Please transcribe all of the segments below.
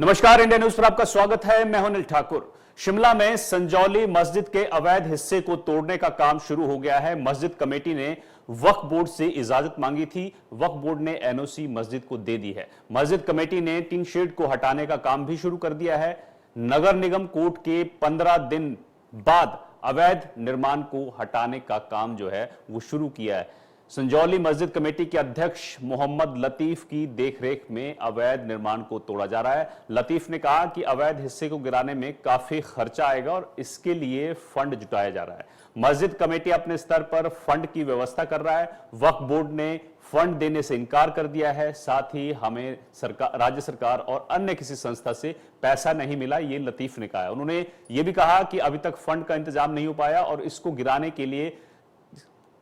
नमस्कार, India news पर आपका स्वागत है। मैं हूं अनिल ठाकुर। शिमला में संजौली मस्जिद के अवैध हिस्से को तोड़ने का काम शुरू हो गया है। मस्जिद कमेटी ने वक्फ बोर्ड से इजाजत मांगी थी। वक्फ बोर्ड ने एनओसी मस्जिद को दे दी है। मस्जिद कमेटी ने टीन शेड को हटाने का काम भी शुरू कर दिया है। नगर निगम कोर्ट के 15 दिन बाद अवैध निर्माण को हटाने का काम जो है वो शुरू किया है। संजौली मस्जिद कमेटी के अध्यक्ष मोहम्मद लतीफ की देखरेख में अवैध निर्माण को तोड़ा जा रहा है। लतीफ ने कहा कि अवैध हिस्से को गिराने में काफी खर्चा आएगा और इसके लिए फंड जुटाया जा रहा है। मस्जिद कमेटी अपने स्तर पर फंड की व्यवस्था कर रहा है। वक्फ बोर्ड ने फंड देने से इनकार कर दिया है। साथ ही हमें राज्य सरकार और अन्य किसी संस्था से पैसा नहीं मिला, ये लतीफ ने कहा है। उन्होंने ये भी कहा कि अभी तक फंड का इंतजाम नहीं हो पाया और इसको गिराने के लिए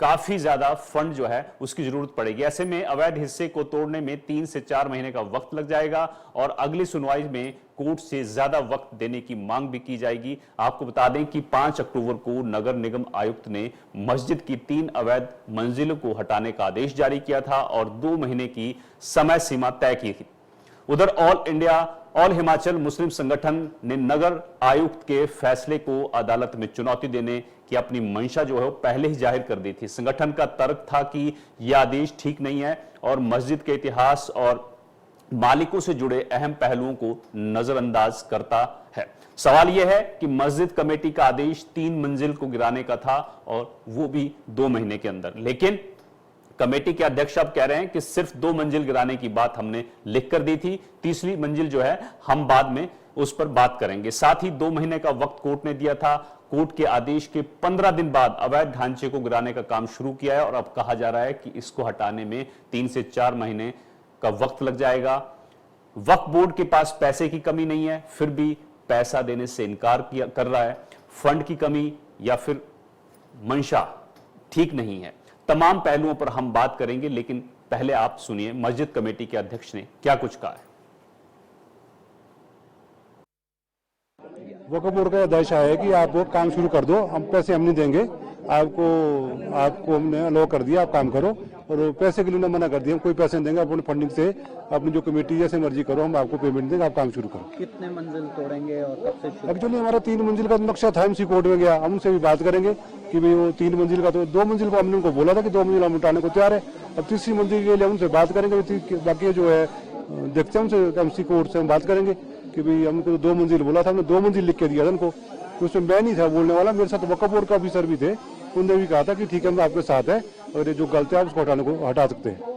काफी ज्यादा फंड जो है उसकी जरूरत पड़ेगी। ऐसे में अवैध हिस्से को तोड़ने में 3 से 4 महीने का वक्त लग जाएगा और अगली सुनवाई में कोर्ट से ज्यादा वक्त देने की मांग भी की जाएगी। आपको बता दें कि 5 अक्टूबर को नगर निगम आयुक्त ने मस्जिद की 3 अवैध मंजिलों को हटाने का आदेश जारी किया था और 2 महीने की समय सीमा तय की थी। उधर ऑल हिमाचल मुस्लिम संगठन ने नगर आयुक्त के फैसले को अदालत में चुनौती देने की अपनी मंशा जो है वो पहले ही जाहिर कर दी थी। संगठन का तर्क था कि यह आदेश ठीक नहीं है और मस्जिद के इतिहास और मालिकों से जुड़े अहम पहलुओं को नजरअंदाज करता है। सवाल यह है कि मस्जिद कमेटी का आदेश 3 मंजिल को गिराने का था और वो भी 2 महीने के अंदर, लेकिन कमेटी के अध्यक्ष अब कह रहे हैं कि सिर्फ 2 मंजिल गिराने की बात हमने लिख कर दी थी, तीसरी मंजिल जो है हम बाद में उस पर बात करेंगे। साथ ही 2 महीने का वक्त कोर्ट ने दिया था। कोर्ट के आदेश के 15 दिन बाद अवैध ढांचे को गिराने का काम शुरू किया है और अब कहा जा रहा है कि इसको हटाने में 3 से 4 महीने का वक्त लग जाएगा। वक्फ बोर्ड के पास पैसे की कमी नहीं है, फिर भी पैसा देने से इनकार कर रहा है। फंड की कमी या फिर मंशा ठीक नहीं है। तमाम पहलुओं पर हम बात करेंगे, लेकिन पहले आप सुनिए मस्जिद कमेटी के अध्यक्ष ने क्या कुछ कहा है। वक्फ बोर्ड का आदेश आया है कि आप वो काम शुरू कर दो, हम पैसे हम नहीं देंगे आपको हमने अलाउ कर दिया, आप काम करो। और पैसे के लिए उन्होंने मना कर दिया, हम कोई पैसे नहीं देंगे, अपने फंडिंग से अपनी जो कमेटी जैसे मर्जी करो, हम आपको पेमेंट देंगे, आप काम शुरू करो। कितने मंजिल तोड़ेंगे और कब से? एक्चुअली हमारा 3 मंजिल का नक्शा था, एमसी कोर्ट में गया, हम उनसे भी बात करेंगे कि भाई वो 3 मंजिल का, तो 2 मंजिल को हमने उनको बोला था कि 2 मंजिल हम उठाने को तैयार है। अब तीसरी मंजिल के लिए उनसे बात करेंगे, बाकी जो है देखते हैं उनसे, एमसी कोर्ट से हम बात करेंगे कि भाई हमको 2 मंजिल बोला था, हमने 2 मंजिल लिख के दिया था उनको। उसमें मैं नहीं था बोलने वाला, मेरे साथ वक्फ बोर्ड का ऑफिसर भी थे, उन्होंने भी कहा था कि ठीक है हम आपके साथ है और ये जो गलत है आप उसको हटा सकते हैं।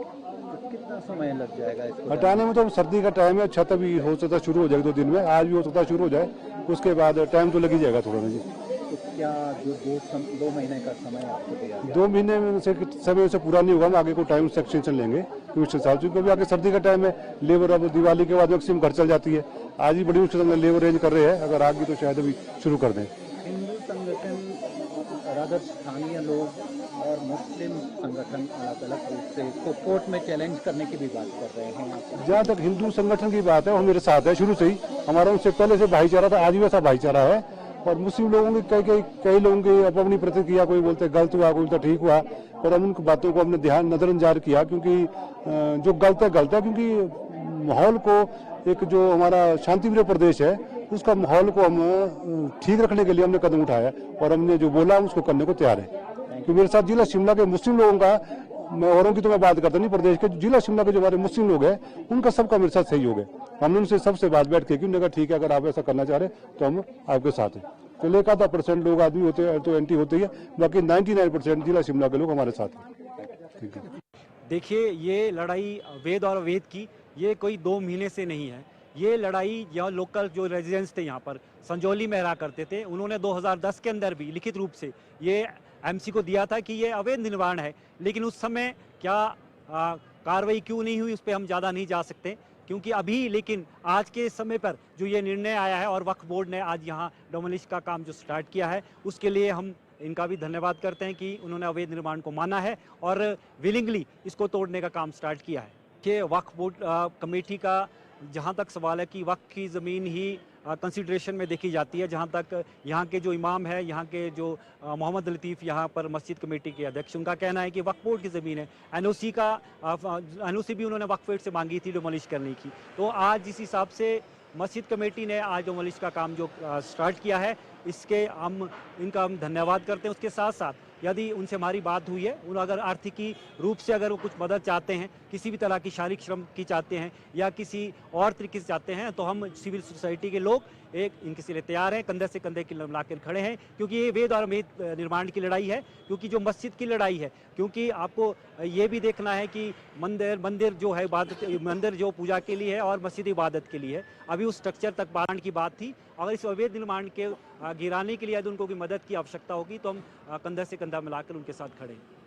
कितना समय लग जाएगा इसको हटाने में? तो सर्दी का टाइम है, छत अभी हो सकता है शुरू हो जाएगी 2 दिन में, आज भी हो सकता है शुरू हो जाए, उसके बाद टाइम तो लग ही जाएगा थोड़ा जी। तो क्या जो 2 महीने का समय आपको दिया गया? 2 महीने में से समय से पूरा नहीं होगा, हम आगे को टाइम से एक्सटेंशन लेंगे कमिश्नर साहब, क्योंकि आगे सर्दी का टाइम है, लेबर अब दिवाली के बाद मैक्सिमम घर चल जाती है। आज ही बड़ी मुश्किल से लेबर रेंज कर रहे हैं, अगर आगे तो शायद अभी शुरू कर दें। हिंदू संगठन, राजद स्थानीय लोग और मुस्लिम संगठन अलग अलग रूप से इसको कोर्ट में चैलेंज करने की भी बात कर रहे हैं। जहाँ तक हिंदू संगठन की बात है, वो मेरे साथ है शुरू से ही, हमारा उनसे पहले से भाईचारा था, आज भी वैसा भाईचारा है। और मुस्लिम लोगों की कई लोगों की अपनी प्रतिक्रिया, कोई बोलते गलत हुआ, कोई बोलते ठीक हुआ, और हम उन बातों को हमने ध्यान नजरअंदाज किया, क्योंकि जो गलत है गलत है, क्योंकि माहौल को, एक जो हमारा शांतिप्रिय प्रदेश है उसका माहौल को हम ठीक रखने के लिए हमने कदम उठाया और हमने जो बोला हम उसको करने को तैयार है। क्योंकि मेरे साथ जिला शिमला के मुस्लिम लोगों का, मैं औरों की तो मैं बात करता नहीं, प्रदेश के जिला शिमला के जो हमारे मुस्लिम लोग हैं उनका सबका मेरे साथ सहयोग है। हमने उनसे सबसे बात बैठ के की, उन्होंने कहा ठीक है अगर आप ऐसा करना चाह रहे तो हम आपके साथ हैं। तो 1% लोग आदमी होते हैं तो एंटी होते ही है, बाकी 99% जिला शिमला के लोग हमारे साथ हैं। ठीक है, देखिए ये लड़ाई वेद और वेद की, ये कोई 2 महीने से नहीं है। ये लड़ाई यहाँ लोकल जो रेजिडेंट्स थे यहाँ पर संजौली में रहा करते थे, उन्होंने 2010 के अंदर भी लिखित रूप से ये एमसी को दिया था कि ये अवैध निर्माण है, लेकिन उस समय क्या कार्रवाई क्यों नहीं हुई उस पर हम ज़्यादा नहीं जा सकते, क्योंकि अभी लेकिन आज के समय पर जो ये निर्णय आया है और वक्फ बोर्ड ने आज यहाँ डोमोलिश का काम जो स्टार्ट किया है, उसके लिए हम इनका भी धन्यवाद करते हैं कि उन्होंने अवैध निर्माण को माना है और विलिंगली इसको तोड़ने का काम स्टार्ट किया है। कि वक्फ बोर्ड कमेटी का जहाँ तक सवाल है कि वक्फ की ज़मीन ही कंसिडरेशन में देखी जाती है, जहाँ तक यहाँ के जो इमाम है, यहाँ के जो मोहम्मद लतीफ़ यहाँ पर मस्जिद कमेटी के अध्यक्ष, उनका कहना है कि वक्फ बोर्ड की ज़मीन है। एनओसी भी उन्होंने वक्फ बोर्ड से मांगी थी डिमोलिश करने की। तो आज जिस हिसाब से मस्जिद कमेटी ने आज जो मलिश का काम जो स्टार्ट किया है, इसके इनका हम धन्यवाद करते हैं। उसके साथ साथ यदि उनसे हमारी बात हुई है, उन अगर आर्थिकी रूप से अगर वो कुछ मदद चाहते हैं, किसी भी तरह की शारीरिक श्रम की चाहते हैं या किसी और तरीके से चाहते हैं, तो हम सिविल सोसाइटी के लोग इनके लिए तैयार हैं, कंधे से कंधे मिलाकर खड़े हैं। क्योंकि ये वेद और वेद निर्माण की लड़ाई है, क्योंकि जो मस्जिद की लड़ाई है, क्योंकि आपको ये भी देखना है कि मंदिर जो है इबादत, मंदिर जो पूजा के लिए है और मस्जिद इबादत के लिए है। अभी उस स्ट्रक्चर तक बढ़ाने की बात थी। अगर इस अवैध निर्माण के गिराने के लिए यदि उनको कोई मदद की आवश्यकता होगी तो हम कंधा से कंधा मिलाकर उनके साथ खड़े हैं।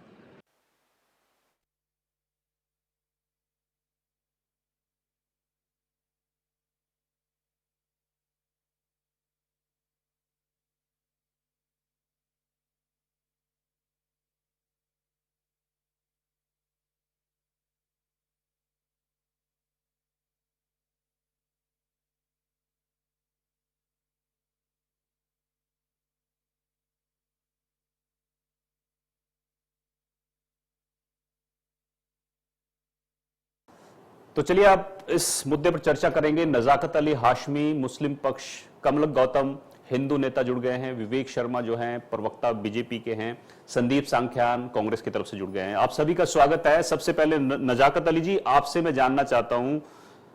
तो चलिए आप इस मुद्दे पर चर्चा करेंगे। नजाकत अली हाशमी मुस्लिम पक्ष, कमलक गौतम हिंदू नेता जुड़ गए हैं, विवेक शर्मा जो हैं प्रवक्ता बीजेपी के हैं, संदीप सांख्यान कांग्रेस की तरफ से जुड़ गए हैं। आप सभी का स्वागत है। सबसे पहले नजाकत अली जी, आपसे मैं जानना चाहता हूं,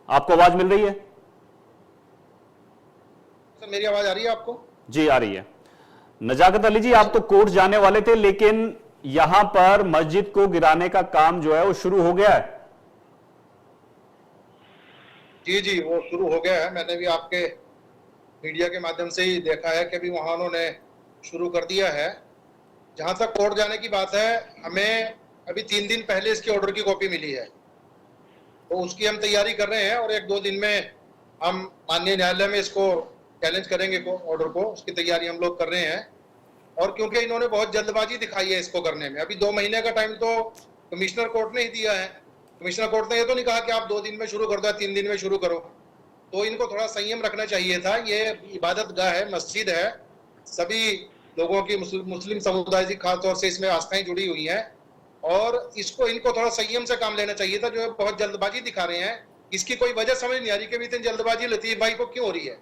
आपको आवाज मिल रही है? सर मेरी आवाज आ रही है आपको? जी आ रही है। नजाकत अली जी, आप तो कोर्ट जाने वाले थे, लेकिन यहां पर मस्जिद को गिराने का काम जो है वो शुरू हो गया है। जी जी, वो शुरू हो गया है। मैंने भी आपके मीडिया के माध्यम से ही देखा है कि अभी वहां उन्होंने शुरू कर दिया है। जहां तक कोर्ट जाने की बात है, हमें अभी 3 दिन पहले इसकी ऑर्डर की कॉपी मिली है, तो उसकी हम तैयारी कर रहे हैं और 1-2 दिन में हम माननीय न्यायालय में इसको चैलेंज करेंगे ऑर्डर को। उसकी तैयारी हम लोग कर रहे हैं। और क्योंकि इन्होंने बहुत जल्दबाजी दिखाई है इसको करने में, अभी 2 महीने का टाइम तो कमिश्नर कोर्ट ने ही दिया है। कमिश्नर कोर्ट ने ये तो नहीं कहा कि आप 2 दिन में शुरू कर दो, 3 दिन में शुरू करो। तो इनको थोड़ा संयम रखना चाहिए था। ये इबादत गाह है, मस्जिद है, सभी लोगों की मुस्लिम समुदाय की खासतौर से इसमें आस्थाएं जुड़ी हुई हैं, और इनको थोड़ा संयम से काम लेना चाहिए था। जो है बहुत जल्दबाजी दिखा रहे हैं, इसकी कोई वजह समझ नहीं आ रही कि इतनी जल्दबाजी लतीफ भाई को क्यों हो रही है।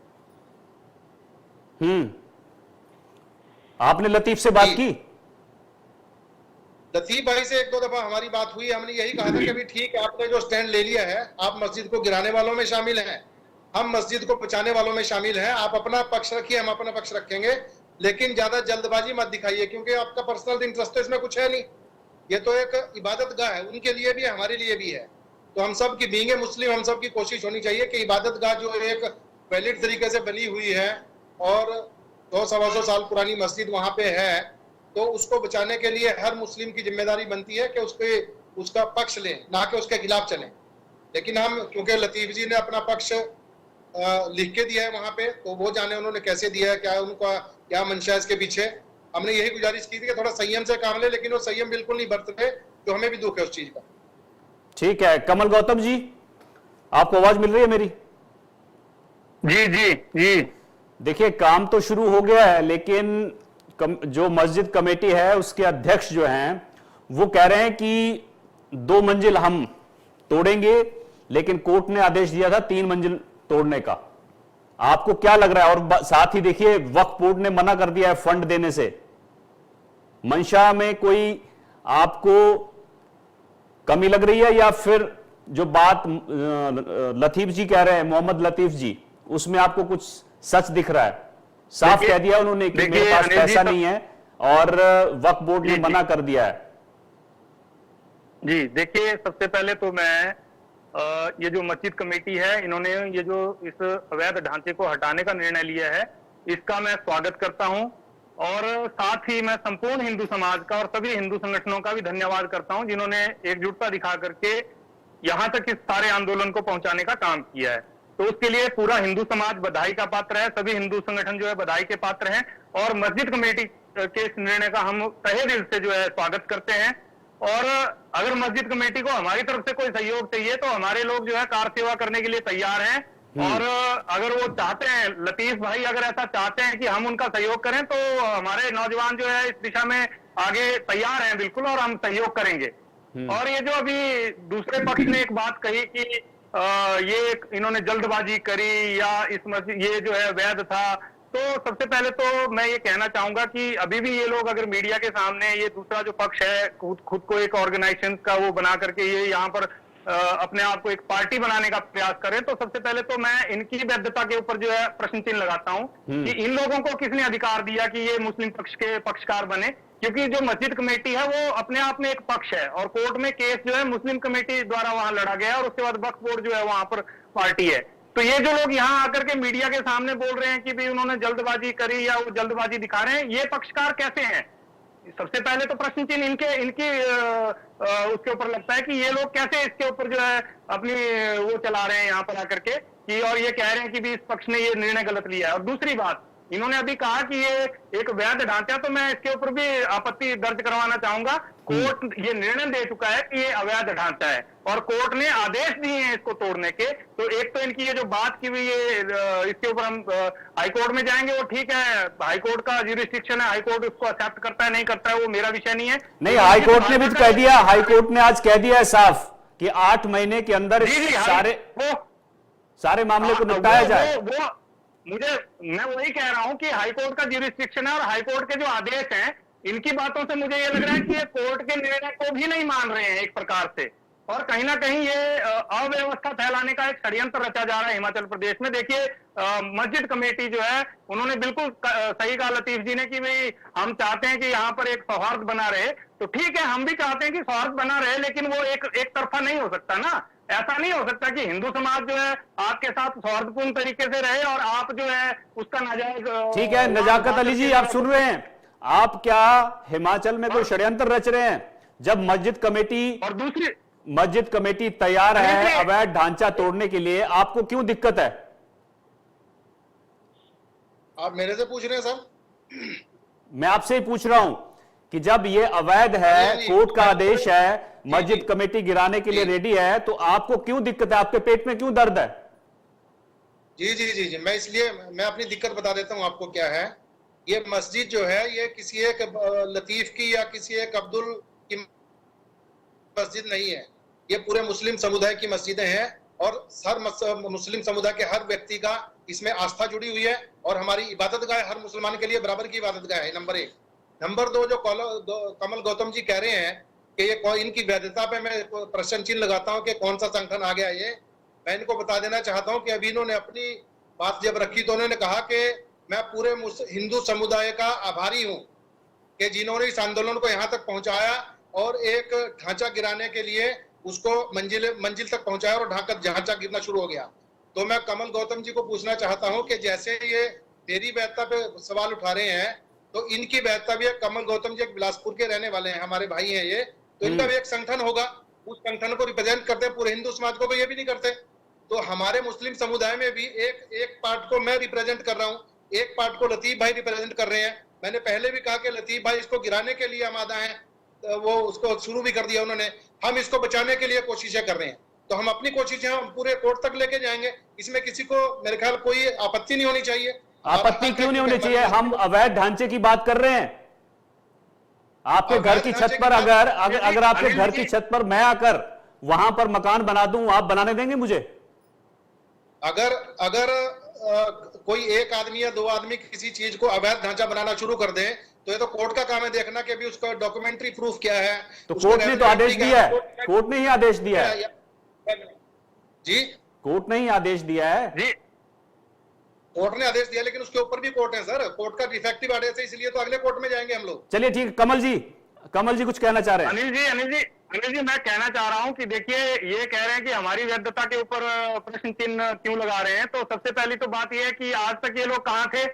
आपने लतीफ से बात की? लतीफ भाई से 1-2 दफा हमारी बात हुई। हमने यही कहा था कि अभी ठीक है, आपने जो स्टैंड ले लिया है, आप मस्जिद को गिराने वालों में शामिल हैं, हम मस्जिद को बचाने वालों में शामिल हैं। आप अपना पक्ष रखिए, हम अपना पक्ष रखेंगे, लेकिन ज्यादा जल्दबाजी मत दिखाइए, क्योंकि आपका पर्सनल इंटरेस्ट तो इसमें कुछ है नहीं। ये तो एक इबादत गाह है, उनके लिए भी है, हमारे लिए भी है। तो हम सब की बीइंग मुस्लिम, हम सब की कोशिश होनी चाहिए कि इबादत गाह जो एक वैलिड तरीके से बनी हुई है और 100-125 साल पुरानी मस्जिद वहां पे है, तो उसको बचाने के लिए हर मुस्लिम की जिम्मेदारी बनती है कि उसका पक्ष लें, ना कि उसके खिलाफ चलें। लेकिन हम, क्योंकि लतीफ जी ने अपना पक्ष लिख के दिया है वहां पे, तो वो जाने उन्होंने कैसे दिया है, क्या उनका क्या मंशा है इसके पीछे। हमने यही गुजारिश की थी कि थोड़ा संयम से काम ले, लेकिन वो संयम बिल्कुल नहीं बरत रहे, तो हमें भी दुख है उस चीज का। ठीक है, कमल गौतम जी, आपको आवाज मिल रही है मेरी? जी जी जी। देखिए, काम तो शुरू हो गया है, लेकिन जो मस्जिद कमेटी है उसके अध्यक्ष जो हैं वो कह रहे हैं कि 2 मंजिल हम तोड़ेंगे, लेकिन कोर्ट ने आदेश दिया था 3 मंजिल तोड़ने का। आपको क्या लग रहा है? और साथ ही देखिए, वक्फ बोर्ड ने मना कर दिया है फंड देने से। मंशा में कोई आपको कमी लग रही है, या फिर जो बात लतीफ जी कह रहे हैं, मोहम्मद लतीफ जी, उसमें आपको कुछ सच दिख रहा है? साफ कह दिया उन्होंने कि मेरे पास पैसा नहीं है और वक्फ बोर्ड ने मना कर दिया है। जी देखिए, सबसे पहले तो मैं ये जो मस्जिद कमेटी है, इन्होंने ये जो इस अवैध ढांचे को हटाने का निर्णय लिया है, इसका मैं स्वागत करता हूं। और साथ ही मैं संपूर्ण हिंदू समाज का और सभी हिंदू संगठनों का भी धन्यवाद करता हूं, जिन्होंने एकजुटता दिखा करके यहां तक इस सारे आंदोलन को पहुंचाने का काम किया है। तो उसके लिए पूरा हिंदू समाज बधाई का पात्र है, सभी हिंदू संगठन जो है बधाई के पात्र हैं, और मस्जिद कमेटी के इस निर्णय का हम तहे दिल से जो है स्वागत करते हैं। और अगर मस्जिद कमेटी को हमारी तरफ से कोई सहयोग चाहिए तो हमारे लोग जो है कार सेवा करने के लिए तैयार हैं। और अगर वो चाहते हैं, लतीफ भाई अगर ऐसा चाहते हैं कि हम उनका सहयोग करें, तो हमारे नौजवान जो है इस दिशा में आगे तैयार हैं बिल्कुल, और हम सहयोग करेंगे। और ये जो अभी दूसरे पक्ष ने एक बात कही कि ये इन्होंने जल्दबाजी करी या इस मस्जिद ये जो है वैध था, तो सबसे पहले तो मैं ये कहना चाहूंगा कि अभी भी ये लोग अगर मीडिया के सामने ये दूसरा जो पक्ष है खुद को एक ऑर्गेनाइजेशन का वो बना करके ये यहाँ पर अपने आप को एक पार्टी बनाने का प्रयास करें, तो सबसे पहले तो मैं इनकी वैधता के ऊपर जो है प्रश्न चिन्ह लगाता हूं कि इन लोगों को किसने अधिकार दिया कि ये मुस्लिम पक्ष के पक्षकार बने, क्योंकि जो मस्जिद कमेटी है वो अपने आप में एक पक्ष है और कोर्ट में केस जो है मुस्लिम कमेटी द्वारा वहां लड़ा गया और उसके बाद वक्फ बोर्ड जो है वहां पर पार्टी है। तो ये जो लोग यहाँ आकर के मीडिया के सामने बोल रहे हैं कि भाई उन्होंने जल्दबाजी करी या वो जल्दबाजी दिखा रहे हैं, ये पक्षकार कैसे हैं? सबसे पहले तो प्रश्न चिन्ह इनके उसके ऊपर लगता है कि ये लोग कैसे इसके ऊपर जो है अपनी वो चला रहे हैं यहाँ पर आकर के कि, और ये कह रहे हैं कि भी इस पक्ष ने ये निर्णय गलत लिया है। और दूसरी बात, इन्होंने अभी कहा कि ये एक वैध ढांचा, तो मैं इसके ऊपर भी आपत्ति दर्ज करवाना चाहूंगा। कोर्ट ये निर्णय दे चुका है कि ये अवैध ढांचा है और कोर्ट ने आदेश दिए हैं इसको तोड़ने के। तो एक तो इनकी ये जो बात की हुई है इसके ऊपर हम हाईकोर्ट में जाएंगे, वो ठीक है, हाईकोर्ट का ज्यूरिसडिक्शन है, हाईकोर्ट उसको एक्सेप्ट करता है नहीं करता है वो मेरा विषय नहीं है। नहीं, हाईकोर्ट ने भी कह दिया, हाईकोर्ट ने आज कह दिया है साफ कि 8 महीने के अंदर सारे मामले को निपटाया जाए। मैं वही कह रहा हूं कि हाईकोर्ट का ज्यूरिसडिक्शन है और हाईकोर्ट के जो आदेश हैं, इनकी बातों से मुझे ये लग रहा है कि ये कोर्ट के निर्णय को भी नहीं मान रहे हैं एक प्रकार से, और कहीं ना कहीं ये अव्यवस्था फैलाने का एक षड्यंत्र रचा जा रहा है हिमाचल प्रदेश में। देखिए मस्जिद कमेटी जो है उन्होंने बिल्कुल सही कहा लतीफ जी ने कि भाई हम चाहते हैं कि यहाँ पर एक सौहार्द बना रहे, तो ठीक है, हम भी चाहते हैं कि सौहार्द बना रहे, लेकिन वो एक तरफा नहीं हो सकता ना। ऐसा नहीं हो सकता कि हिंदू समाज जो है आपके साथ सौहार्दपूर्ण तरीके से रहे और आप जो है उसका नाजायज। ठीक है नजाकत अली जी, आप सुन रहे हैं, आप क्या हिमाचल में कोई षड्यंत्र रच रहे हैं? जब मस्जिद कमेटी तैयार है अवैध ढांचा तोड़ने के लिए, आपको क्यों दिक्कत है? आप मेरे से पूछ रहे हैं सर? मैं आपसे ही पूछ रहा हूं कि जब ये अवैध है, कोर्ट का आदेश है, मस्जिद कमेटी गिराने के लिए रेडी है, तो आपको क्यों दिक्कत है? आपके पेट में क्यों दर्द है? जी जी जी जी, मैं अपनी दिक्कत बता देता हूं आपको क्या है। ये मस्जिद जो है ये किसी एक लतीफ की या किसी एक अब्दुल की मस्जिद नहीं है, ये पूरे मुस्लिम समुदाय की मस्जिदें हैं और हर मुस्लिम समुदाय के हर व्यक्ति का इसमें आस्था जुड़ी हुई है और हमारी इबादतगाह हर मुसलमान के लिए बराबर की इबादतगाह है, नंबर 1। नंबर 2, जो कमल गौतम जी कह रहे हैं कि ये इनकी वैधता पे मैं प्रश्न चिन्ह लगाता हूं कि कौन सा संगठन आ गया ये, मैं इनको बता देना चाहता हूं कि अभी इन्होंने अपनी बात जब रखी तो उन्होंने कहा कि मैं पूरे हिंदू समुदाय का आभारी हूं कि जिन्होंने इस आंदोलन को यहाँ तक पहुंचाया और एक ढांचा गिराने के लिए उसको मंजिल तक पहुंचाया और ढांचा गिरना शुरू हो गया। तो मैं कमल गौतम जी को पूछना चाहता हूं कि जैसे ये मेरी वैधता पे सवाल उठा रहे हैं तो इनकी वैधता भी है। कमल गौतम जी एक बिलासपुर के रहने वाले हैं, हमारे भाई हैं ये, तो इनका भी एक संगठन होगा, उस संगठन को रिप्रेजेंट करते हैं, पूरे हिंदू समाज को तो ये भी नहीं करते। तो हमारे मुस्लिम समुदाय में भी एक पार्ट को मैं रिप्रेजेंट कर रहा हूँ, एक पार्ट को लतीफ भाई रिप्रेजेंट कर रहे हैं। मैंने पहले भी कहा कि लतीफ भाई इसको गिराने के लिए आमादा है, तो वो उसको शुरू भी कर दिया उन्होंने, हम इसको बचाने के लिए कोशिशें कर रहे हैं। तो हम अपनी कोशिशें हम पूरे कोर्ट तक लेके जाएंगे, इसमें किसी को मेरे ख्याल कोई आपत्ति नहीं होनी चाहिए। आपत्ति क्यों नहीं होनी चाहिए? हम अवैध ढांचे की बात कर रहे हैं। आपके घर की छत पर अगर आपके घर की छत पर मैं आकर वहां पर मकान बना दूं, आप बनाने देंगे मुझे? अगर कोई एक आदमी या 2 आदमी किसी चीज को अवैध ढांचा बनाना शुरू कर दे तो ये तो कोर्ट का काम है देखना कि अभी उसका डॉक्यूमेंट्री प्रूफ क्या है। तो कोर्ट ने तो आदेश दिया है, कोर्ट ने ही आदेश दिया है जी, कोर्ट ने ही आदेश दिया है जी, कोर्ट ने आदेश दिया, लेकिन उसके ऊपर भी कोर्ट है सर, कोर्ट का डिफेक्टिव आदेश है, इसलिए तो अगले कोर्ट में जाएंगे हम लोग। चलिए ठीक है, कमल जी कुछ कहना चाह रहे हैं? अनिल जी मैं कहना चाह रहा हूं कि देखिए ये कह रहे हैं कि हमारी वैधता के ऊपर प्रश्न चिन्ह क्यों लगा रहे हैं। तो सबसे पहली तो बात यह है कि आज तक ये लोग कहां थे,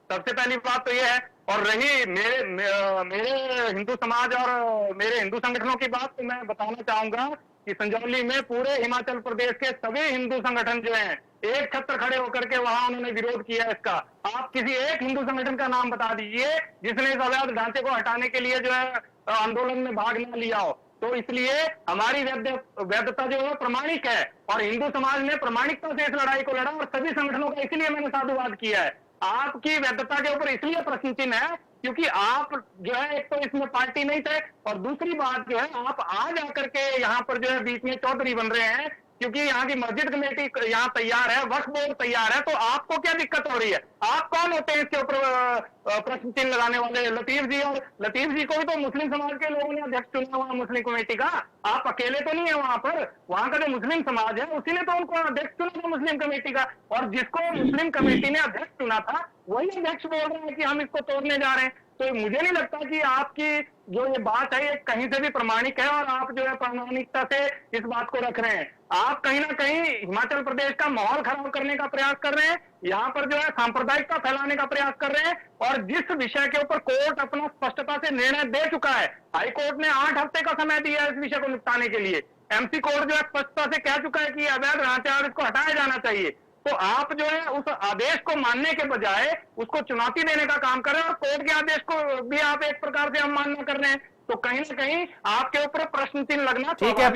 सबसे पहली बात तो ये है। और रही मेरे हिंदू समाज और मेरे हिंदू संगठनों की बात, तो मैं बताना चाहूंगा कि संजौली में पूरे हिमाचल प्रदेश के सभी हिंदू संगठन जो हैं एक छत्र खड़े होकर के वहां उन्होंने विरोध किया इसका। आप किसी एक हिंदू संगठन का नाम बता दीजिए जिसने इस अवैध ढांचे को हटाने के लिए जो है आंदोलन में भाग न लिया हो। तो इसलिए हमारी वैधता जो है प्रमाणिक है और हिंदू समाज ने प्रामाणिकता से इस लड़ाई को लड़ा और सभी संगठनों का इसलिए मैंने साधुवाद किया है। आपकी वैधता के ऊपर इसलिए प्रश्न चिन्ह है क्योंकि आप जो है एक तो इसमें पार्टी नहीं थे और दूसरी बात जो है आप आज आकर के यहाँ पर जो है बीच में चौधरी बन रहे हैं। क्योंकि यहाँ की मस्जिद कमेटी यहाँ तैयार है, वक्फ बोर्ड तैयार है, तो आपको क्या दिक्कत हो रही है? आप कौन होते हैं इसके ऊपर प्रश्न चिन्ह लगाने वाले? लतीफ जी, और लतीफ जी को भी तो मुस्लिम समाज के लोगों ने अध्यक्ष चुना हुआ मुस्लिम कमेटी का। आप अकेले तो नहीं है वहां पर, वहां का जो मुस्लिम समाज है उसी ने तो उनको अध्यक्ष चुना था मुस्लिम कमेटी का, और जिसको मुस्लिम कमेटी ने अध्यक्ष चुना था वही अध्यक्ष बोल रहे हैं कि हम इसको तोड़ने जा रहे हैं। तो मुझे नहीं लगता कि आपकी जो ये बात है ये कहीं से भी प्रमाणिक है, और आप जो है प्रामाणिकता से इस बात को रख रहे हैं। आप कहीं ना कहीं हिमाचल प्रदेश का माहौल खराब करने का प्रयास कर रहे हैं, यहाँ पर जो है सांप्रदायिकता फैलाने का प्रयास कर रहे हैं। और जिस विषय के ऊपर कोर्ट अपना स्पष्टता से निर्णय दे चुका है, हाई कोर्ट ने 8 हफ्ते का समय दिया है इस विषय को निपटाने के लिए, एमसी कोर्ट जो है स्पष्टता से कह चुका है कि अवैध ढांचे और इसको हटाया जाना चाहिए, तो आप जो है उस आदेश को मानने के बजाय उसको चुनौती देने का काम कर रहे हैं, और कोर्ट के आदेश को भी आप एक प्रकार से अवमानना कर रहे हैं। तो कहीं ना कहीं आपके ऊपर प्रश्न चिन्ह लगना ठीक है।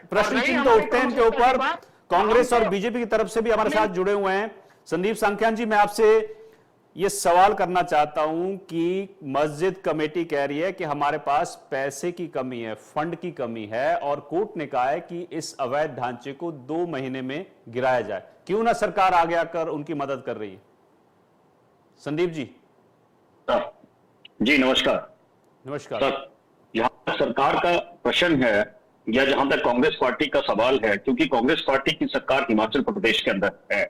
प्रश्न चिन्ह तो उठते हैं इनके ऊपर। कांग्रेस और बीजेपी की तरफ से भी हमारे साथ जुड़े हुए हैं। संदीप सांख्यान जी, मैं आपसे ये सवाल करना चाहता हूं कि मस्जिद कमेटी कह रही है कि हमारे पास पैसे की कमी है, फंड की कमी है, और कोर्ट ने कहा है कि इस अवैध ढांचे को 2 महीने में गिराया जाए। क्यों ना सरकार आगे आकर उनकी मदद कर रही है? संदीप जी। जी नमस्कार। नमस्कार सर, यहाँ सरकार का प्रश्न है या जहां तक कांग्रेस पार्टी का सवाल है, क्योंकि कांग्रेस पार्टी की सरकार हिमाचल प्रदेश के अंदर है,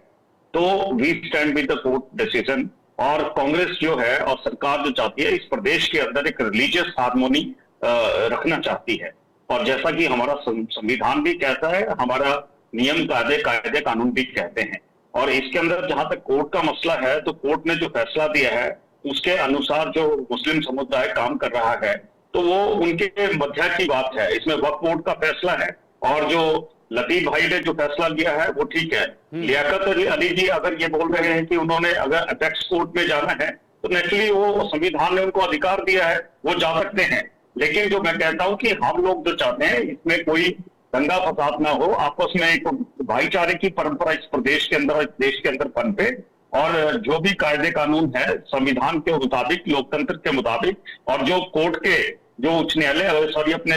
तो we stand with the court decision. और कांग्रेस जो है और सरकार जो चाहती है, इस प्रदेश के अंदर एक रिलीजियस हार्मोनी रखना चाहती है। और जैसा कि हमारा संविधान भी कहता है, हमारा नियम कायदे कानून भी कहते हैं। और इसके अंदर जहां तक कोर्ट का मसला है, तो कोर्ट ने जो फैसला दिया है उसके अनुसार जो मुस्लिम समुदाय काम कर रहा है, तो वो उनके मध्य की बात है। इसमें वक्फ बोर्ड का फैसला है, और जो लतीफ भाई ने जो फैसला लिया है वो ठीक है। लियाकत अली जी अगर ये बोल रहे हैं कि उन्होंने अगर अपेक्स कोर्ट में जाना है, तो नेचुरली वो संविधान ने उनको अधिकार दिया है, वो जा सकते हैं। लेकिन जो मैं कहता हूं कि हम लोग जो चाहते हैं इसमें कोई दंगा फसाद ना हो, आपस में एक भाईचारे की परंपरा इस प्रदेश के अंदर, इस देश के अंदर पनपे, और जो भी कायदे कानून है संविधान के मुताबिक, लोकतंत्र के मुताबिक, और जो कोर्ट के जो उच्च न्यायालय सॉरी अपने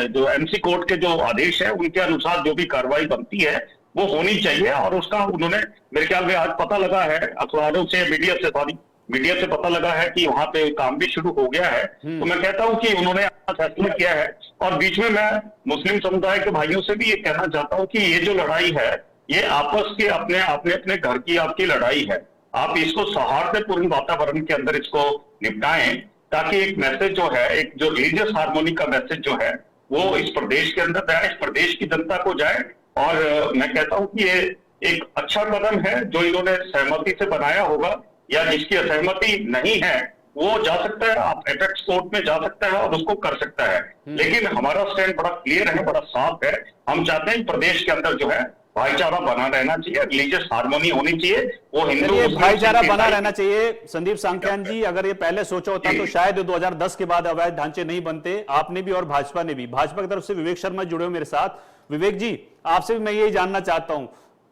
जो एमसी कोर्ट के जो आदेश है उनके अनुसार जो भी कार्रवाई बनती है वो होनी चाहिए। और उसका उन्होंने मेरे ख्याल में आज पता लगा है, अखबारों से मीडिया से पता लगा है कि वहां पे काम भी शुरू हो गया है। तो मैं कहता हूं कि उन्होंने फैसला किया है। और बीच में मैं मुस्लिम समुदाय के भाइयों से भी ये कहना चाहता हूं कि ये जो लड़ाई है, ये आपस के अपने घर की आपकी लड़ाई है। आप इसको सौहार्दपूर्ण वातावरण के अंदर इसको निपटाएं, ताकि एक मैसेज जो है, एक जो रिलीजियस हार्मोनी का मैसेज जो है वो इस प्रदेश के अंदर जाए, इस प्रदेश की जनता को जाए। और मैं कहता हूं कि ये एक अच्छा कदम है जो इन्होंने सहमति से बनाया होगा, या जिसकी असहमति नहीं है वो जा सकता है, आप अपेक्स कोर्ट में जा सकता है और उसको कर सकता है। लेकिन हमारा स्टैंड बड़ा क्लियर है, बड़ा साफ है। हम चाहते हैं प्रदेश के अंदर जो है भाईचारा बना रहना चाहिए, रिलीजियस हार्मोनी होनी चाहिए, वो हिंदू भाईचारा बना रहना चाहिए। संदीप सांख्यान जी, अगर ये पहले सोचा होता तो शायद 2010 के बाद अवैध ढांचे नहीं बनते। आपने भी और भाजपा ने भी। भाजपा की तरफ से विवेक शर्मा जुड़े हो मेरे साथ। विवेक जी, आपसे भी मैं यही जानना चाहता हूं,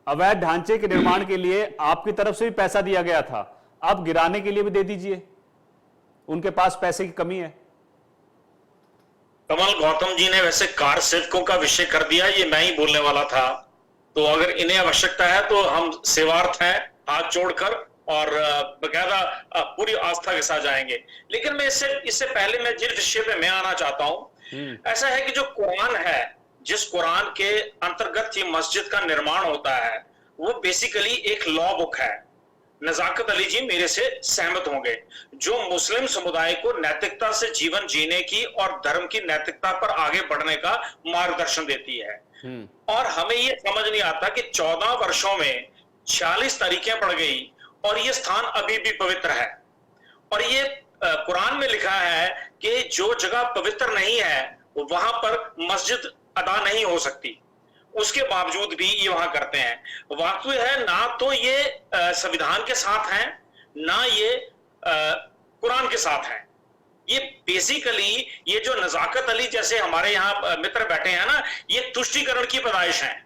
अवैध ढांचे के निर्माण के लिए आपकी तरफ से भी पैसा दिया गया था, अब गिराने के लिए भी दे दीजिए, उनके पास पैसे की कमी है। कमल गौतम जी ने वैसे कार सेवकों का विषय कर दिया, ये मैं ही बोलने वाला था। तो अगर इन्हें आवश्यकता है तो हम सेवार्थ हैं, हाथ जोड़कर और बकायदा पूरी आस्था के साथ जाएंगे। लेकिन मैं इससे पहले मैं जिस विषय पे मैं आना चाहता हूं, ऐसा है कि जो कुरान है, जिस कुरान के अंतर्गत ये मस्जिद का निर्माण होता है, वो बेसिकली एक लॉ बुक है। नजाकत अली जी मेरे से सहमत होंगे, जो मुस्लिम समुदाय को नैतिकता से जीवन जीने की और धर्म की नैतिकता पर आगे बढ़ने का मार्गदर्शन देती है। और हमें ये समझ नहीं आता कि 14 वर्षों में 46 तारीखें पड़ गई और ये स्थान अभी भी पवित्र है। और ये कुरान में लिखा है कि जो जगह पवित्र नहीं है वहां पर मस्जिद अदा नहीं हो सकती, उसके बावजूद भी ये वहां करते हैं। वास्तव है ना तो ये संविधान के साथ हैं, ना ये कुरान के साथ हैं। ये बेसिकली ये जो नजाकत अली जैसे हमारे यहाँ मित्र बैठे हैं ना, ये तुष्टीकरण की पैदाइश हैं।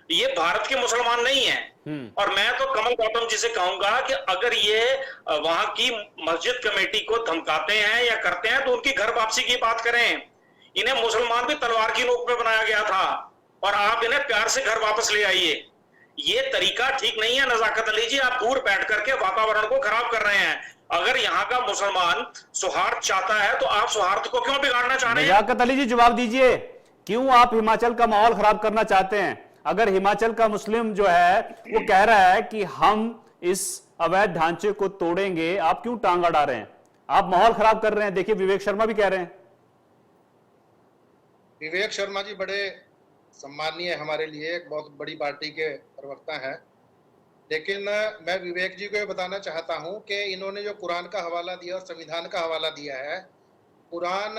ये भारत के मुसलमान नहीं हैं। और मैं तो कमल गौतम जी से कहूंगा कि अगर ये वहां की मस्जिद कमेटी को धमकाते हैं या करते हैं तो उनकी घर वापसी की बात करें। इन्हें मुसलमान भी तलवार की नोक पे बनाया गया था और आप इन्हें प्यार से घर वापस ले आइए। ये तरीका ठीक नहीं है नजाकत अली जी, आप दूर बैठ करके वातावरण को खराब कर रहे हैं। अगर यहाँ का मुसलमान सौहार्द चाहता है तो आप सौहार्द को क्यों बिगाड़ना चाह रहे हैं? नजाकत अली जी जवाब दीजिए, क्यों आप हिमाचल का माहौल खराब करना चाहते हैं? अगर हिमाचल का मुस्लिम जो है वो कह रहा है कि हम इस अवैध ढांचे को तोड़ेंगे, आप क्यों टांग अड़ा रहे हैं? आप माहौल खराब कर रहे हैं। देखिए विवेक शर्मा भी कह रहे हैं। विवेक शर्मा जी बड़े सम्मानीय हमारे लिए, एक बहुत बड़ी पार्टी के प्रवक्ता हैं, लेकिन मैं विवेक जी को ये बताना चाहता हूं कि इन्होंने जो कुरान का हवाला दिया और संविधान का हवाला दिया है, कुरान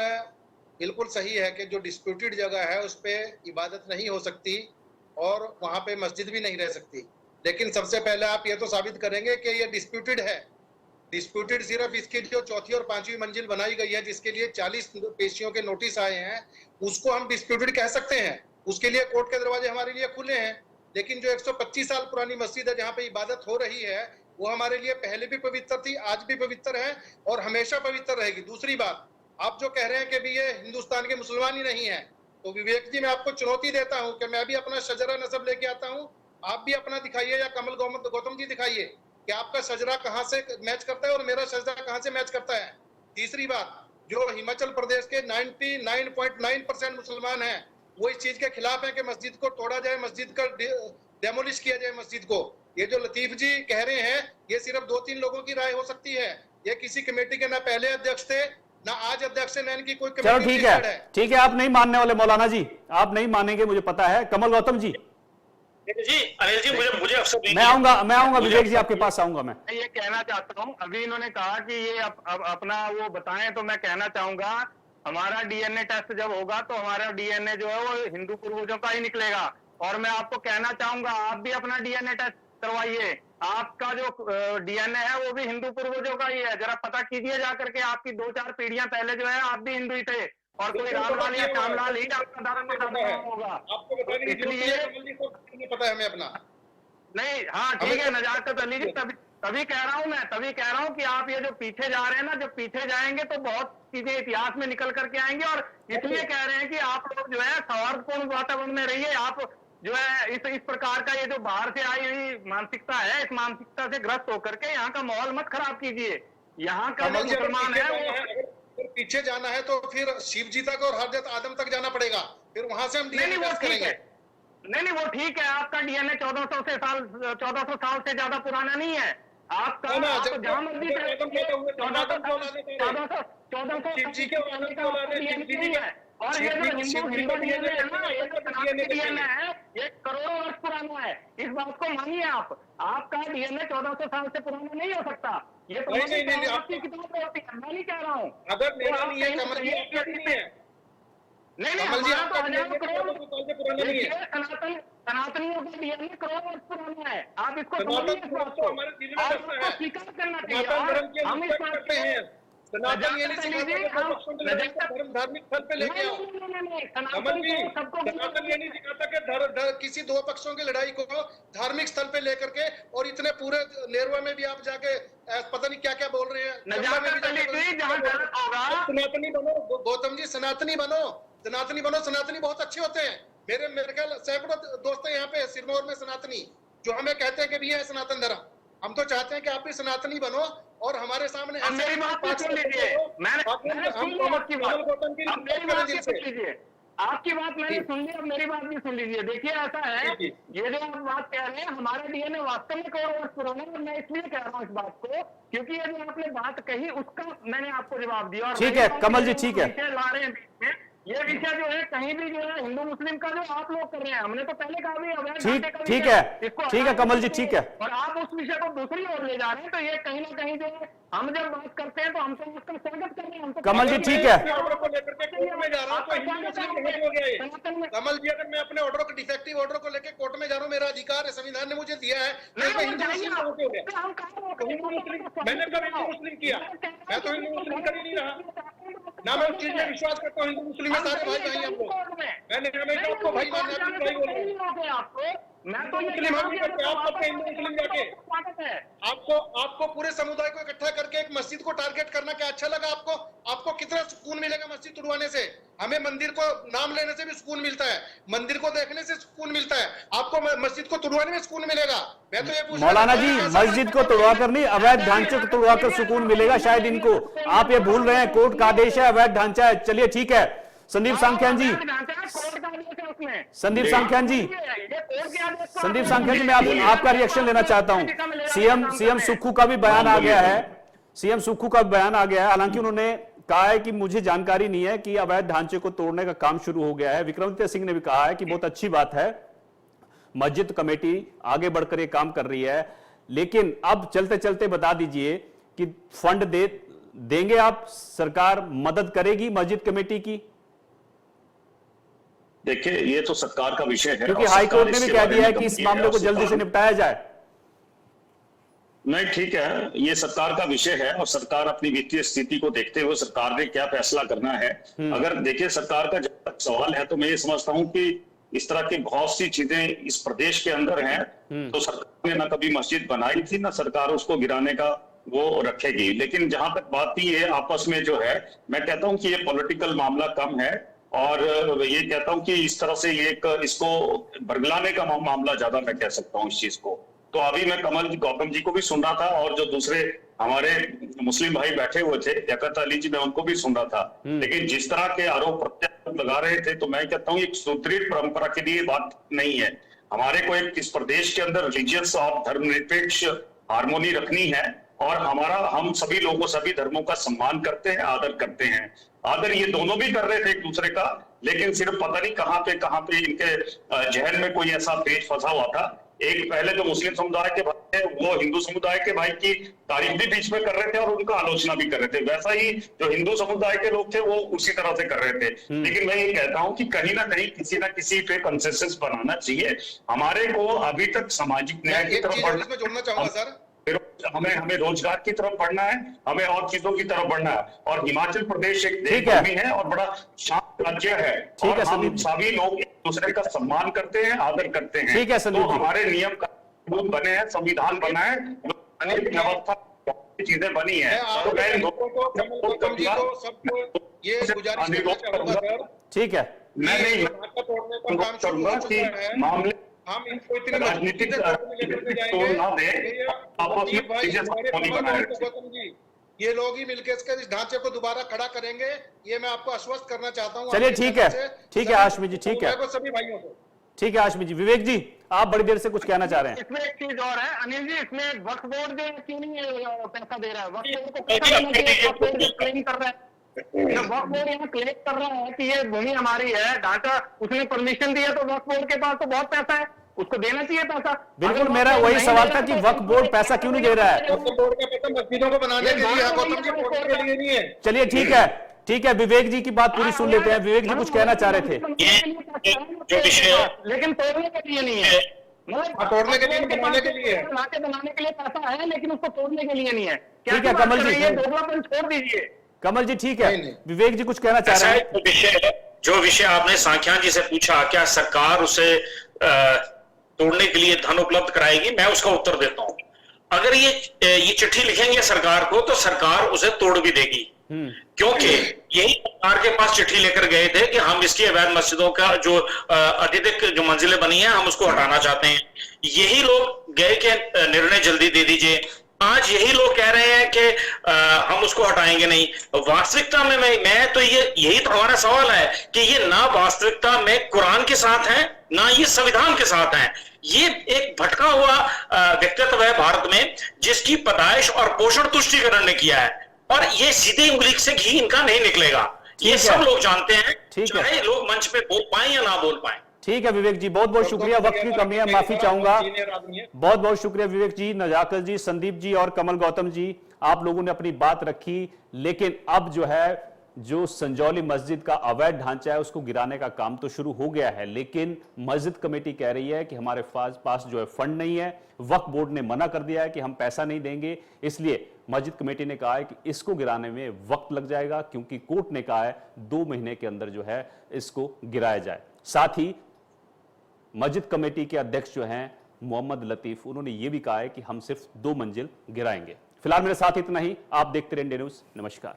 बिल्कुल सही है कि जो डिस्प्यूटेड जगह है उस पर इबादत नहीं हो सकती और वहां पे मस्जिद भी नहीं रह सकती। लेकिन सबसे पहले आप ये तो साबित करेंगे कि ये डिस्प्यूटेड है। डिस्प्यूटेड सिर्फ इसकी जो चौथी और पांचवी मंजिल बनाई गई है, जिसके लिए 40 पेशियों के नोटिस आए हैं, उसको हम डिस्प्यूटेड कह सकते हैं। उसके लिए कोर्ट के दरवाजे हमारे लिए खुले हैं। लेकिन जो 125 साल पुरानी मस्जिद है जहाँ पे इबादत हो रही है, वो हमारे लिए पहले भी पवित्र थी, आज भी पवित्र है और हमेशा पवित्र रहेगी। दूसरी बात, आप जो कह रहे हैं कि भी ये हिंदुस्तान के मुसलमान ही नहीं है, तो विवेक जी मैं आपको चुनौती देता हूं कि मैं भी अपना शजरा नसब लेके आता हूं, आप भी अपना दिखाइए या कमल गौतम जी दिखाइए कि आपका शजरा कहां से मैच करता है और मेरा शजरा कहां से मैच करता है। तीसरी बात, जो हिमाचल प्रदेश के 99.9% मुसलमान हैं वो इस चीज के खिलाफ है कि मस्जिद को तोड़ा जाए, मस्जिद का डेमोलिश किया जाए मस्जिद को। ये जो लतीफ जी कह रहे हैं ये सिर्फ 2-3 लोगों की राय हो सकती है। ये किसी कमेटी के ना पहले अध्यक्ष थे ना आज अध्यक्ष है, ना इनकी कोई चलो कमेटी ठीक है, ठीक है, आप नहीं मानने वाले मौलाना जी, आप नहीं मानेंगे मुझे पता है। कमल गौतम जी जी अनिल जी मुझे अवसर दीजिए। मैं आऊंगा विवेक जी आपके पास आऊंगा। मैं ये कहना चाहता हूँ, अभी इन्होंने कहा कि ये अपना वो बताएं, तो मैं कहना चाहूंगा हमारा डीएनए टेस्ट जब होगा तो हमारा डीएनए जो है वो हिंदू पूर्वजों का ही निकलेगा। और मैं आपको कहना चाहूंगा आप भी अपना डीएनए टेस्ट करवाइए। आपका जो डीएनए है वो भी हिंदू पूर्वजों का ही है। जरा पता कीजिए जाकर के, आपकी 2-4 पीढ़ियां पहले जो है आप भी हिंदू ही थे और कोई रामलाल या श्यामलाल ही आपका धर्म होगा। आपको बताने की जरूरत है, पता है हमें अपना। नहीं, हाँ ठीक है नजाकत अली जी, तभी कह रहा हूँ कि आप ये जो पीछे जा रहे हैं ना, जब पीछे जाएंगे तो बहुत चीजें इतिहास में निकल करके आएंगे। और इसलिए कह रहे हैं कि आप लोग जो है सौहार्दपूर्ण वातावरण में रहिए। आप जो है इस प्रकार का ये जो बाहर से आई हुई मानसिकता है, इस मानसिकता से ग्रस्त होकर के यहाँ का माहौल मत खराब कीजिए। यहाँ का जो मुसलमान है वो पीछे जाना है तो फिर शिव जी तक और हजरत आदम तक जाना पड़ेगा, फिर वहां से हम नहीं वो ठीक है, नहीं वो ठीक है। आपका डीएनए 1400 साल से ज्यादा पुराना नहीं है। आपका जहाँ मर्जी 1400 है। और ये जो हिंदू डीएनए है ना, ये जो डीएनए है ये करोड़ों वर्ष पुराना है। इस बात को मानिए आप। आपका डीएनए 1400 साल से पुराना नहीं हो सकता। ये तो आपकी किताब में होती है, मैं नहीं कह रहा हूँ। अगर मेरा नहीं है, कमल जी आपका नहीं है। नहीं हमारा तो हजारों करोड़ सनातनियों का डीएनए करोड़ वर्ष पुराना है। आप इसको समझिए, इस बात को आपको स्वीकार करना चाहिए। हम इस बात पे हैं, सनातन ये नहीं सिखाता धर्म धार्मिक स्थल पे लेके आओ। सनातन ये नहीं सिखाता कि किसी दो पक्षों की लड़ाई को धार्मिक स्थल पे लेकर के, और इतने पूरे नेरवा में भी आप जाके पता नहीं क्या क्या बोल रहे हैं। सनातनी बनो गौतम जी, सनातनी बनो, सनातनी बनो। सनातनी बहुत अच्छे होते हैं। मेरे ख्याल सैकड़ों दोस्त यहाँ पे सिरमौर में सनातनी जो हमें कहते हैं कि भी है सनातन धर्म। हम तो चाहते हैं कि आप भी सनातनी बनो और हमारे सामने मेरी बात सुन लीजिए। आपकी बात मैंने सुन ली, अब मेरी बात भी सुन लीजिए। देखिए ऐसा है, ये जो आप बात कह रहे हैं हमारा डीएनए वास्तव में करोड़ वर्ष पुराना है। मैं इसलिए कह रहा हूँ इस बात को क्योंकि ये जो आपने बात कही उसका मैंने आपको जवाब दिया। और ठीक है कमल जी, ठीक है। ला रहे हैं बीच में ये विषय जो है कहीं भी जो है हिंदू मुस्लिम का जो आप लोग कर रहे हैं, हमने तो पहले कहा भी ठीक है कमल जी, ठीक है। और आप उस विषय को दूसरी ओर ले जा रहे हैं, तो ये कहीं ना कहीं जो है हम जब बात करते हैं तो हम तो उसका स्वागत कर रहे हैं। कमल जी ठीक है। कमल जी अगर मैं अपने ऑर्डर को डिफेक्टिव ऑर्डर को लेकर कोर्ट में जा रहा हूँ, मेरा अधिकार है, संविधान ने मुझे दिया है। मैंने कभी हिंदू मुस्लिम किया, मैं तो हिंदू मुस्लिम कर ही नहीं रहा ना। मैं उस चीज में विश्वास करता हूँ हिंदू मुस्लिम में सारे भाई भाई हम लोग। मैंने हमेशा आपको भाई माना, आप भी भाई बोलो। मैं तो ये मुस्लिम हम करते आप सबके हिंदू मुस्लिम जाके आपको पूरे समुदाय को इकट्ठा करके एक मस्जिद को टारगेट करना क्या अच्छा लगा आपको? आपको कितना सुकून मिलेगा मस्जिद तुड़वाने से? हमें मंदिर को नाम लेने से भी सुकून मिलता है, मंदिर को देखने से सुकून मिलता है, आपको मस्जिद को तुड़वाने में सुकून मिलेगा? मैं तो ये पूछ मौलाना जी, मस्जिद को तोड़वा कर नहीं, अवैध ढांचे को तोड़वा कर सुकून मिलेगा शायद इनको। आप ये भूल रहे हैं, कोर्ट का आदेश है, अवैध ढांचा है। चलिए ठीक है, संदीप सांख्यान जी, संदीप सांख्यान जी, संदीप सांख्यान जी, मैं आपका रिएक्शन लेना चाहता हूं। सीएम सुक्खू का भी बयान आ गया है, सीएम सुक्खू का बयान आ गया है। हालांकि उन्होंने कहा है कि मुझे जानकारी नहीं है कि अवैध ढांचे को तोड़ने का काम शुरू हो गया है। विक्रमादित्य सिंह ने भी कहा है कि बहुत अच्छी बात है, मस्जिद कमेटी आगे बढ़कर ये काम कर रही है। लेकिन अब चलते चलते बता दीजिए कि फंड देंगे आप, सरकार मदद करेगी मस्जिद कमेटी की? देखिए, ये तो सरकार का विषय है, क्योंकि हाईकोर्ट ने भी कह दिया है कि इस मामले को जल्दी से निपटाया जाए। नहीं, ठीक है, ये सरकार का विषय है और सरकार अपनी वित्तीय स्थिति को देखते हुए सरकार ने क्या फैसला करना है। अगर देखिए सरकार का जब तक सवाल है तो मैं ये समझता हूं कि इस तरह की बहुत सी चीजें इस प्रदेश के अंदर हैं, तो सरकार ने ना कभी मस्जिद बनाई थी, ना सरकार उसको गिराने का वो रखेगी। लेकिन जहां तक बात थी ये आपस में जो है, मैं कहता हूं कि ये पॉलिटिकल मामला कम है और ये कहता हूं कि इस तरह से ये इसको बरगलाने का मामला ज्यादा मैं कह सकता हूं इस चीज को। तो अभी मैं गौतम जी को भी सुन रहा था और जो दूसरे हमारे मुस्लिम भाई बैठे हुए थे, लियाकत अली जी, मैं उनको भी सुन रहा था। लेकिन जिस तरह के आरोप प्रत्यारोप लगा रहे थे, तो मैं कहता हूँ एक सुदृढ़ परंपरा के लिए बात नहीं है। हमारे को एक इस प्रदेश के अंदर रिलीजियस और धर्मनिरपेक्ष हार्मोनी रखनी है और हम सभी लोगों, सभी धर्मों का सम्मान करते हैं, आदर करते हैं। आदर ये दोनों भी कर रहे थे एक दूसरे का, लेकिन सिर्फ पता नहीं कहां पे इनके जहन में कोई ऐसा पेच फंसा हुआ था। एक पहले जो मुस्लिम समुदाय के भाई थे वो हिंदू समुदाय के भाई की तारीफ भी बीच में कर रहे थे और उनका आलोचना भी कर रहे थे, वैसा ही जो हिंदू समुदाय के लोग थे वो उसी तरह से कर रहे थे। लेकिन मैं ये कहता हूं कि कहीं ना कहीं किसी ना किसी पे कंसेंसस बनाना चाहिए। हमारे को अभी तक सामाजिक न्याय की तरफ बढ़ना, जोड़ना चाहूंगा सर, हमें रोजगार की तरफ बढ़ना है, हमें और चीजों की तरफ बढ़ना है। और हिमाचल प्रदेश एक देशभूमि है और बड़ा शांत राज्य है, और हम सभी लोग एक दूसरे का सम्मान करते हैं, आदर करते हैं। ठीक है, तो हमारे नियम कानून बने हैं, संविधान बना है, अनेक व्यवस्था चीजें बनी है। ठीक है, मैं नहीं करूंगा कि मामले हम इनको इतने राजनीतिक ना दे, ये लोग ही मिलकर इस ढांचे को दोबारा खड़ा करेंगे, ये मैं आपको आश्वस्त करना चाहता हूँ। चलिए ठीक है, ठीक है हाशमी जी, ठीक है, सभी भाइयों को ठीक है हाशमी जी। विवेक जी, आप बड़ी देर से कुछ कहना चाह रहे हैं। इसमें एक चीज और है अनिल जी, इसमें वक्फ बोर्ड जो क्यों नहीं पैसा दे रहा है? वक्फ बोर्ड को क्लेम कर रहा है, जब वक्फ बोर्ड यहाँ क्लेम कर रहा है कि ये भूमि हमारी है, ढांचा उसने परमिशन दिया, तो वक्फ बोर्ड के पास तो बहुत पैसा है, उसको देना चाहिए पैसा। बिल्कुल, मेरा वही सवाल था कि वक्फ बोर्ड पैसा क्यों नहीं दे रहा है। वक्फ बोर्ड का पैसा मस्जिदों को बनाने के लिए है, गौतम जी, बोर्ड के लिए नहीं है। चलिए ठीक है, ठीक है, विवेक जी की बात पूरी सुन लेते हैं। विवेक जी कुछ कहना चाह रहे थे। जो विषय, लेकिन तोड़ने के लिए नहीं है, तोड़ने के लिए, बनाने के लिए, बनाने के लिए पैसा है, लेकिन उसको तोड़ने के लिए नहीं है। ठीक है कमल जी, दोगलापन छोड़ दीजिए। कमल जी ठीक है, विवेक जी कुछ कहना चाह रहे हैं। जो विषय आपने सांख्यान जी से पूछा, क्या सरकार उसे तोड़ने के लिए धन उपलब्ध कराएगी, मैं उसका उत्तर देता हूं। अगर ये चिट्ठी लिखेंगे सरकार को, तो सरकार उसे तोड़ भी देगी, क्योंकि यही सरकार के पास चिट्ठी लेकर गए थे कि हम इसकी अवैध मस्जिदों का जो अत्यधिक जो मंजिलें बनी हैं, हम उसको हटाना चाहते हैं। यही लोग गए कि निर्णय जल्दी दे दीजिए। आज यही लोग कह रहे हैं कि हम उसको हटाएंगे नहीं। वास्तविकता में मैं तो यही तो हमारा सवाल है कि ये ना वास्तविकता में कुरान के साथ है, ना ये संविधान के साथ है। ये एक भटका हुआ व्यक्तित्व है भारत में, जिसकी पैदाइश और पोषण तुष्टिकरण ने किया है, और ये सीधे उंगली से घी इनका नहीं निकलेगा। ये सब लोग जानते हैं, चाहे लोग मंच पे बोल पाए या ना बोल पाए। ठीक है विवेक जी, बहुत बहुत शुक्रिया। वक्त की कमी है, माफी चाहूंगा। बहुत बहुत शुक्रिया विवेक जी, नजाकत जी, संदीप जी और कमल गौतम जी, आप लोगों ने अपनी बात रखी। लेकिन अब जो है जो संजौली मस्जिद का अवैध ढांचा है उसको गिराने का काम तो शुरू हो गया है, लेकिन मस्जिद कमेटी कह रही है कि हमारे पास जो है फंड नहीं है, वक्फ बोर्ड ने मना कर दिया है कि हम पैसा नहीं देंगे, इसलिए मस्जिद कमेटी ने कहा है कि इसको गिराने में वक्त लग जाएगा, क्योंकि कोर्ट ने कहा है 2 महीने के अंदर जो है इसको गिराया जाए। साथ ही मस्जिद कमेटी के अध्यक्ष जो हैं मोहम्मद लतीफ, उन्होंने यह भी कहा है कि हम सिर्फ 2 मंजिल गिराएंगे। फिलहाल मेरे साथ इतना ही। आप देखते रहें इंडिया न्यूज। नमस्कार।